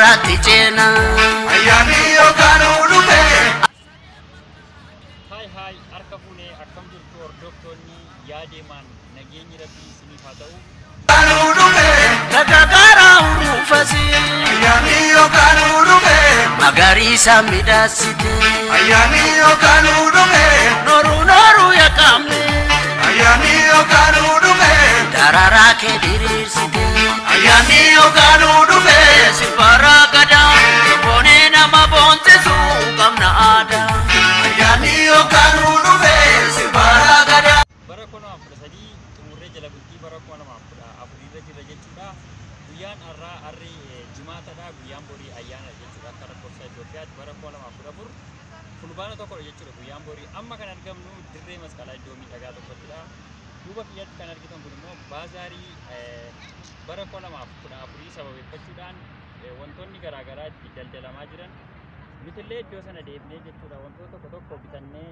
Dhumarratti ceena ayyaanni yookaan dhufe. Hai harka fuunee akkam jirtu hordoftoonni yaadeemaan nageenyi rabbii isiniif haa ta'u. Kan dhufe gaggaara urufasi ayyaanni yookaan dhufe magariisa midhaasite ayyaanni yookaan dhufe nooru yaaqamne ayyaanni yookaan dhufe dararaa kee diriirsite ayyaanni yookaan dhufe sibara gadaa boonee nama boonsisu qabna aadaa ayyaanni yookaan dhufe sibara gadaa. Bara 2013 xumurree jala bultii bara 2014 irra jechuudha. Guyyaan harri jimaatadha, guyyaan borii ayyaana jechuudha. Akka lakkoofsa Itoophiyaatti bara 2014 fulbaana tokkodha jechuudha guyyaan borii. Amma kan argamnu dirree masqalaa iddoo miidhagaa tokkottidha. Duuba kiyyatti kan argitan kun immoo baazaarii bara 2014 sababeeffachuudhaan wantoonni garaagaraa itti daldalamaa jiran nutillee iddoo sana deemnee jechuudha. Wantoota tokko bitannee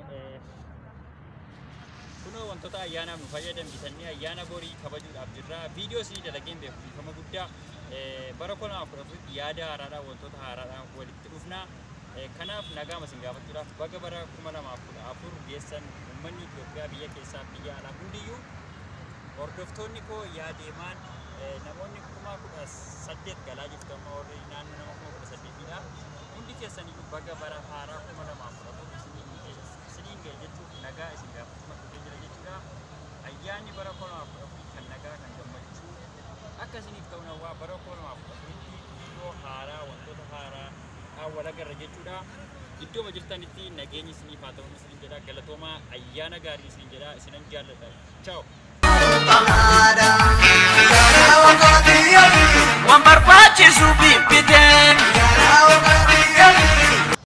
kunoo wantoota ayyaanaaf nu fayyadan bitannee ayyaana borii kabajuudhaaf jirra. Viidiyoo isinii dalageen beekumsa guddaa bara 2014 yaada haaraadhaan wantoota haaraadhaan walitti dhufnaa. Kanaaf nagaa isin gaafachuudhaaf baga bara 2014 geessan uummanni Itoophiyaa biyya keessaa biyya alaa hundiyyuu hordoftoonni koo yaadeemaan namoonni 18,000 galaa jirtu amma warri naannoo nama 18,000dha. Hundi keessanii baga bara haaraa 2014 isiniin ga'e jechuuf nagaa isin gaafachuu jira jechuudha. Ayyaanni bara 2014 kan nagaa kan gammachuu akka isiniif ta'u nawwaa bara 2014tti iddoo haaraa wantoota haaraa wal agarra jechuudha. Iddoo jirtanitti nageenyi isiniif haa ta'u isiniin jedha. Galatoomaa ayyaana gaarii isiniin jedha. Isinan jaalladha. Ciao. Wan barbaachisu